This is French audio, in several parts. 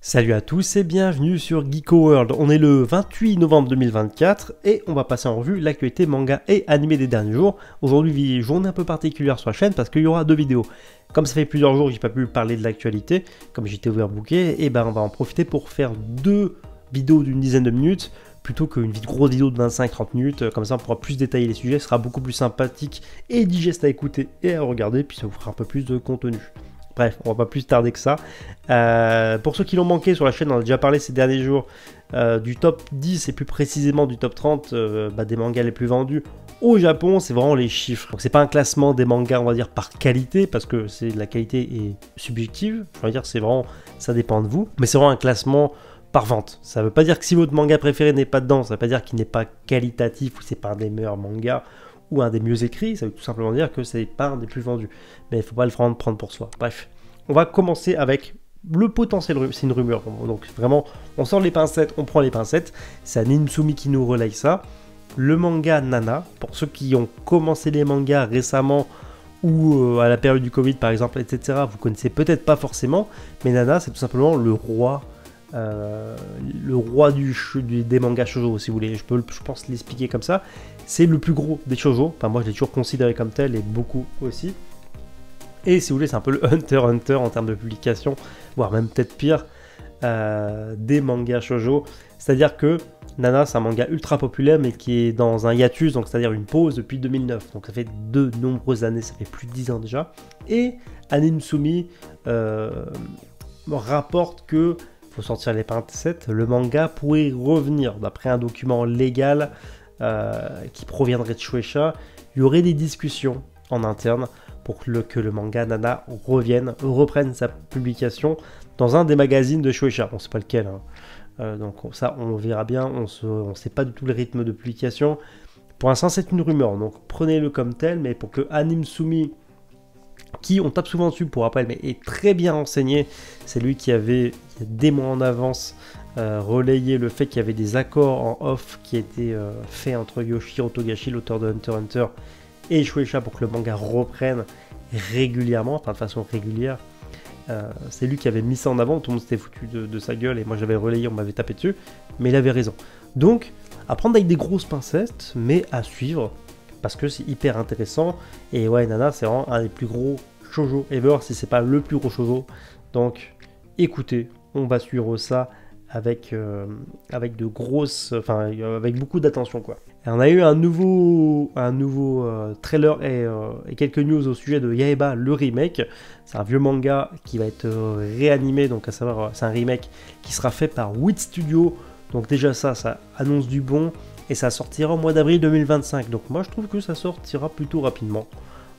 Salut à tous et bienvenue sur Geeko World. On est le 28 novembre 2024 et on va passer en revue l'actualité manga et animé des derniers jours. Aujourd'hui, journée un peu particulière sur la chaîne parce qu'il y aura deux vidéos. Comme ça fait plusieurs jours que j'ai pas pu parler de l'actualité, comme j'étais overbooké, et ben on va en profiter pour faire deux vidéos d'une dizaine de minutes plutôt qu'une grosse vidéo de 25-30 minutes. Comme ça on pourra plus détailler les sujets, ce sera beaucoup plus sympathique et digeste à écouter et à regarder, puis ça vous fera un peu plus de contenu. Bref, on va pas plus tarder que ça. Pour ceux qui l'ont manqué sur la chaîne, on a déjà parlé ces derniers jours du top 10 et plus précisément du top 30 des mangas les plus vendus au Japon. C'est vraiment les chiffres. Donc c'est pas un classement des mangas, on va dire, par qualité, parce que la qualité est subjective. Je veux dire, c'est vraiment, ça dépend de vous. Mais c'est vraiment un classement par vente. Ça veut pas dire que si votre manga préféré n'est pas dedans, ça veut pas dire qu'il n'est pas qualitatif ou c'est pas un des meilleurs mangas ou un des mieux écrits, ça veut tout simplement dire que c'est pas un des plus vendus. Mais il faut pas le prendre pour soi. Bref, on va commencer avec le potentiel, c'est une rumeur. Donc vraiment, on sort les pincettes, on prend les pincettes. C'est Animsumi qui nous relaye ça. Le manga Nana, pour ceux qui ont commencé les mangas récemment ou à la période du Covid par exemple, etc., vous connaissez peut-être pas forcément, mais Nana c'est tout simplement le roi des mangas shoujo, si vous voulez. Je pense l'expliquer comme ça. C'est le plus gros des shoujo. Enfin, moi je l'ai toujours considéré comme tel et beaucoup aussi. Et si vous voulez, c'est un peu le Hunter x Hunter en termes de publication, voire même peut-être pire, des mangas shoujo. C'est-à-dire que Nana, c'est un manga ultra populaire, mais qui est dans un hiatus, donc c'est-à-dire une pause depuis 2009. Donc ça fait de nombreuses années, ça fait plus de 10 ans déjà. Et Animsumi rapporte que, faut sortir les pincettes, le manga pourrait revenir. D'après un document légal qui proviendrait de Shueisha, il y aurait des discussions en interne pour que le manga Nana reprenne sa publication dans un des magazines de Shueisha. On ne sait pas lequel, hein. Donc ça, on verra bien. On ne sait pas du tout le rythme de publication. Pour l'instant, c'est une rumeur, donc prenez-le comme tel. Mais pour que Animsumi, qui on tape souvent dessus pour rappel, mais est très bien renseigné, c'est lui qui avait des mois en avance relayé le fait qu'il y avait des accords en off qui étaient faits entre Yoshihiro Togashi, l'auteur de Hunter x Hunter, et Shueisha pour que le manga reprenne régulièrement, enfin de façon régulière. C'est lui qui avait mis ça en avant, tout le monde s'était foutu de sa gueule et moi j'avais relayé, on m'avait tapé dessus, mais il avait raison. Donc, à prendre avec des grosses pincettes, mais à suivre, parce que c'est hyper intéressant. Et ouais, Nana, c'est vraiment un des plus gros shoujo ever, si c'est pas le plus gros shoujo. Donc, écoutez, on va suivre ça avec de grosses, avec beaucoup d'attention, quoi. Et on a eu un nouveau trailer et quelques news au sujet de Yaeba, le remake. C'est un vieux manga qui va être réanimé, donc à savoir, c'est un remake qui sera fait par Wit Studio. Donc déjà ça annonce du bon, et ça sortira au mois d'avril 2025. Donc moi je trouve que ça sortira plutôt rapidement.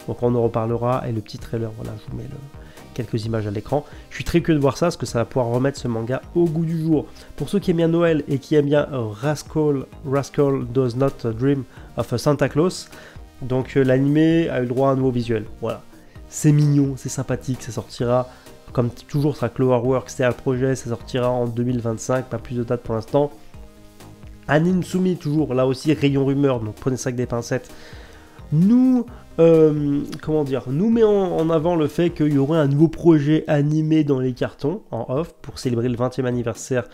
Donc on en reparlera, et le petit trailer, voilà, je vous mets quelques images à l'écran. Je suis très curieux de voir ça, parce que ça va pouvoir remettre ce manga au goût du jour. Pour ceux qui aiment bien Noël et qui aiment bien Rascal Does Not Dream of Santa Claus, donc l'animé a eu le droit à un nouveau visuel. Voilà, c'est mignon, c'est sympathique, ça sortira, comme toujours, ça sera Cloverworks, c'est un projet, ça sortira en 2025, pas plus de date pour l'instant. Animsumi, toujours, là aussi, rayon rumeur, donc prenez ça avec des pincettes. Nous met en avant le fait qu'il y aurait un nouveau projet animé dans les cartons, en off, pour célébrer le 20e anniversaire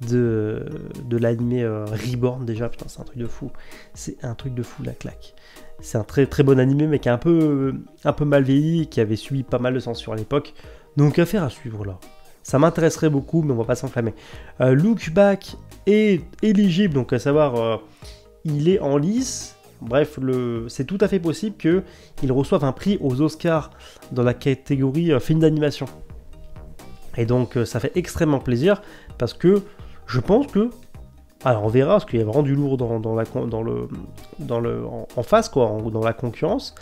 de l'animé Reborn. Déjà, putain, c'est un truc de fou. C'est un truc de fou, la claque. C'est un très très bon animé, mais qui est un peu mal vieilli, qui avait subi pas mal de censure à l'époque. Donc, affaire à suivre, là. Ça m'intéresserait beaucoup, mais on va pas s'enflammer. Look Back est éligible, donc à savoir, il est en lice. Bref, c'est tout à fait possible qu'il reçoive un prix aux Oscars dans la catégorie film d'animation. Et donc ça fait extrêmement plaisir, parce que je pense que... Alors on verra, parce qu'il y a vraiment du lourd en face, quoi, dans la concurrence.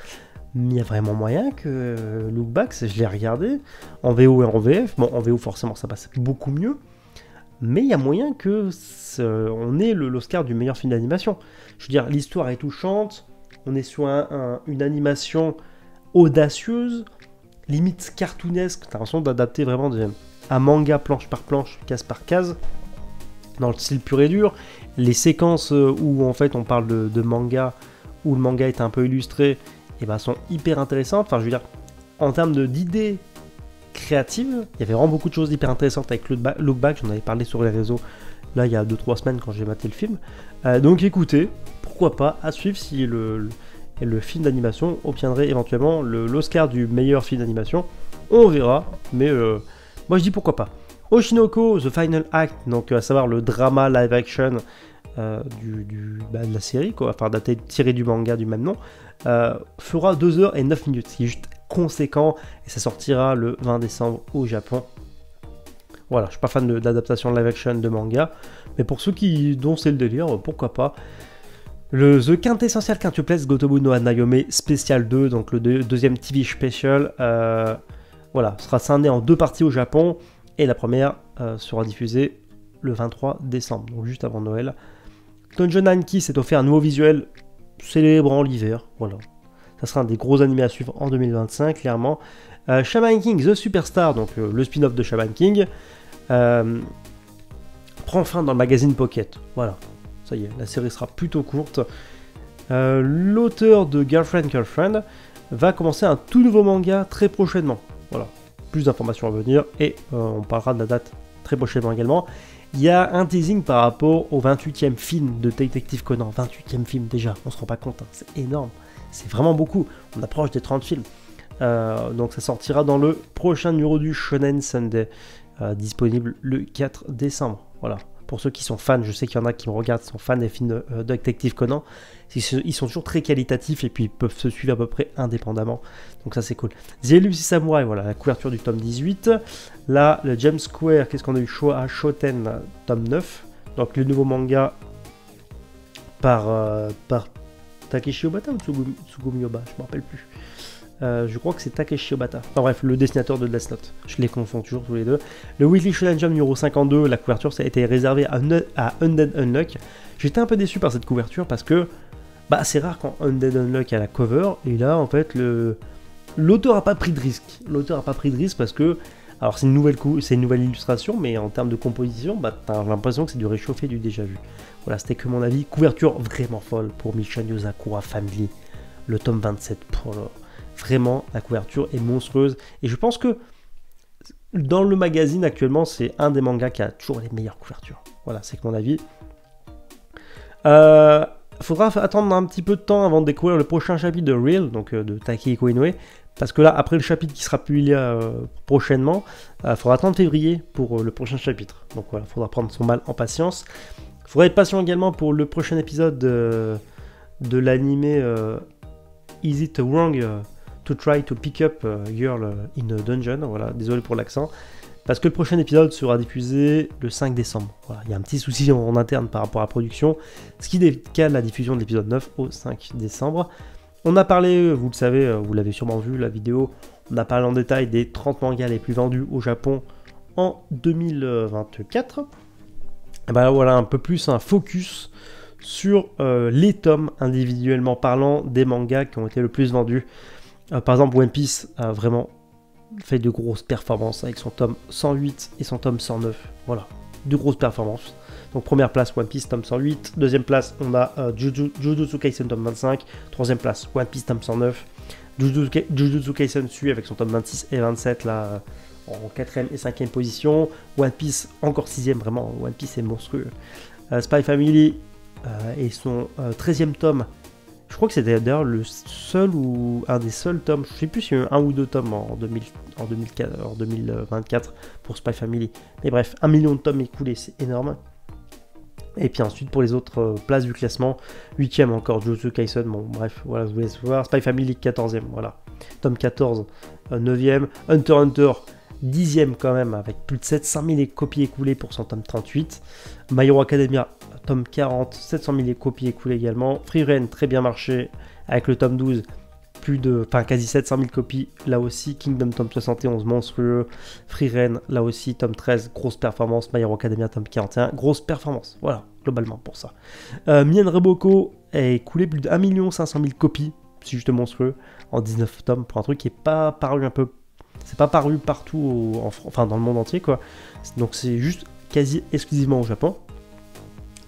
Mais il y a vraiment moyen que Look Back, je l'ai regardé en VO et en VF. Bon, en VO forcément ça passe beaucoup mieux. Mais il y a moyen que on ait l'Oscar du meilleur film d'animation. Je veux dire, l'histoire est touchante, on est sur une animation audacieuse, limite cartoonesque, t'as l'impression d'adapter vraiment un manga planche par planche, case par case, dans le style pur et dur. Les séquences où en fait on parle de manga, où le manga est un peu illustré, et ben, sont hyper intéressantes. Enfin, je veux dire, en termes d'idées créative. Il y avait vraiment beaucoup de choses hyper intéressantes avec Look Back, j'en avais parlé sur les réseaux là il y a 2-3 semaines quand j'ai maté le film. Donc écoutez, pourquoi pas, à suivre si le film d'animation obtiendrait éventuellement l'Oscar du meilleur film d'animation. On verra, mais moi je dis pourquoi pas. Oshinoko, The Final Act, donc à savoir le drama live action de la série, quoi, enfin tiré du manga du même nom, fera 2h09, ce qui est juste conséquent, et ça sortira le 20 décembre au Japon. Voilà, je suis pas fan d'adaptation live action de manga, mais pour ceux dont c'est le délire, pourquoi pas. The Quintessential Quintuplets Gotobu no Hanayome Special 2, donc le deuxième TV special, voilà, sera scindé en 2 parties au Japon, et la première sera diffusée le 23 décembre, donc juste avant Noël. Tonjon Anki s'est offert un nouveau visuel célébrant l'hiver, voilà. Ça sera un des gros animés à suivre en 2025, clairement. Shaman King The Superstar, donc le spin-off de Shaman King, prend fin dans le magazine Pocket. Voilà, ça y est, la série sera plutôt courte. L'auteur de Girlfriend va commencer un tout nouveau manga très prochainement. Voilà, plus d'informations à venir et on parlera de la date très prochainement également. Il y a un teasing par rapport au 28e film de Detective Conan. 28e film déjà, on se rend pas compte, hein, c'est énorme. C'est vraiment beaucoup, on approche des 30 films. Donc ça sortira dans le prochain numéro du Shonen Sunday, disponible le 4 décembre. Voilà. Pour ceux qui sont fans, je sais qu'il y en a qui me regardent, qui sont fans des films de Detective Conan. Ils sont toujours très qualitatifs et puis ils peuvent se suivre à peu près indépendamment. Donc ça c'est cool. The Elusive Samurai, voilà, la couverture du tome 18. Là, le James Square, qu'est-ce qu'on a eu? Shoten, tome 9. Donc le nouveau manga par Takeshi Obata ou Tsugumi Oba, je ne me rappelle plus. Je crois que c'est Takeshi Obata. Enfin bref, le dessinateur de Death Note. Je les confonds toujours tous les deux. Le Weekly Shonen Jump numéro 52, la couverture, ça a été réservé à Undead Unluck. J'étais un peu déçu par cette couverture parce que c'est rare quand Undead Unluck a la cover. Et là, en fait, l'auteur n'a pas pris de risque. L'auteur n'a pas pris de risque parce que, alors c'est une nouvelle illustration, mais en termes de composition, t'as l'impression que c'est du réchauffé, du déjà vu. Voilà, c'était que mon avis. Couverture vraiment folle pour Mission Yozakura Family. Le tome 27 pour vraiment, la couverture est monstrueuse. Et je pense que dans le magazine actuellement, c'est un des mangas qui a toujours les meilleures couvertures. Voilà, c'est que mon avis. Faudra attendre un petit peu de temps avant de découvrir le prochain chapitre de Real, donc de Takehiko Inoue. Parce que là, après le chapitre qui sera publié prochainement, faudra attendre février pour le prochain chapitre. Donc voilà, faudra prendre son mal en patience. Faudra être patient également pour le prochain épisode de l'animé Is It Wrong to Try to Pick Up Girl in a Dungeon. Voilà, désolé pour l'accent. Parce que le prochain épisode sera diffusé le 5 décembre. Voilà, il y a un petit souci en interne par rapport à la production, ce qui décale la diffusion de l'épisode 9 au 5 décembre. On a parlé, vous le savez, vous l'avez sûrement vu la vidéo, on a parlé en détail des 30 mangas les plus vendus au Japon en 2024. Et ben voilà un peu plus un focus sur les tomes individuellement parlant des mangas qui ont été le plus vendus. Par exemple, One Piece a vraiment fait de grosses performances avec son tome 108 et son tome 109. Voilà, de grosses performances. Donc première place One Piece tome 108, deuxième place on a Jujutsu Kaisen tome 25, troisième place One Piece tome 109, Jujutsu Kaisen suit avec son tome 26 et 27 là en 4ème et 5ème position, One Piece encore 6ème, vraiment One Piece est monstrueux. Spy Family et son 13ème tome, je crois que c'était d'ailleurs le seul ou un des seuls tomes, je sais plus s'il y a eu un ou deux tomes en 2024 pour Spy Family, mais bref, 1 million de tomes écoulés, c'est énorme. Et puis ensuite pour les autres places du classement, 8ème encore Jujutsu Kaisen, bon bref, voilà, vous voulez voir, Spy Family 14ème, voilà, tome 14, 9ème, Hunter x Hunter 10ème quand même, avec plus de 700 000 copies écoulées pour son tome 38, My Hero Academia, tome 40, 700 000 copies écoulées également, Free Ren, très bien marché, avec le tome 12, quasi 700 000 copies, là aussi, Kingdom tome 71, monstrueux, Free Ren, là aussi, tome 13, grosse performance, My Hero Academia tome 41, grosse performance, voilà, globalement pour ça. Mien Reboko a écoulé plus de 1 500 000 copies, c'est juste monstrueux, en 19 tomes, pour un truc qui n'est pas paru c'est pas paru partout, dans le monde entier, quoi, donc c'est juste quasi exclusivement au Japon.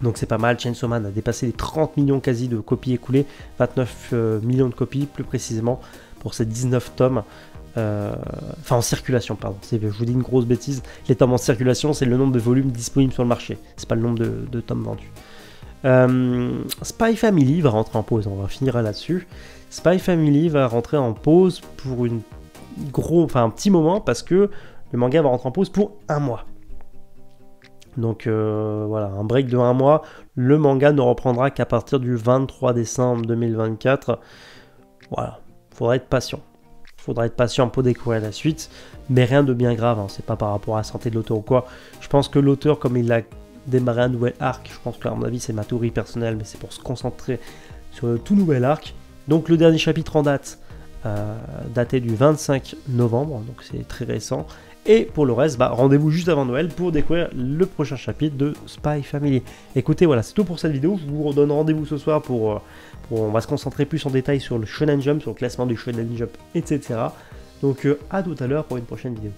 Donc c'est pas mal, Chainsaw Man a dépassé les 30 millions quasi de copies écoulées, 29 millions de copies plus précisément pour ces 19 tomes. Enfin en circulation, pardon, je vous dis une grosse bêtise, les tomes en circulation c'est le nombre de volumes disponibles sur le marché, c'est pas le nombre de tomes vendus. Spy Family va rentrer en pause, on va finir là-dessus. Spy Family va rentrer en pause pour un petit moment parce que le manga va rentrer en pause pour 1 mois. Donc voilà, un break de 1 mois. Le manga ne reprendra qu'à partir du 23 décembre 2024. Voilà, faudra être patient. Faudra être patient pour découvrir la suite, mais rien de bien grave, hein. C'est pas par rapport à la santé de l'auteur ou quoi. Je pense que l'auteur, comme il a démarré un nouvel arc, je pense qu'à mon avis c'est ma théorie personnelle, mais c'est pour se concentrer sur le tout nouvel arc. Donc le dernier chapitre en date, daté du 25 novembre, donc c'est très récent. Et pour le reste, rendez-vous juste avant Noël pour découvrir le prochain chapitre de Spy Family. Écoutez, voilà, c'est tout pour cette vidéo. Je vous redonne rendez-vous ce soir on va se concentrer plus en détail sur le Shonen Jump, sur le classement du Shonen Jump, etc. Donc à tout à l'heure pour une prochaine vidéo.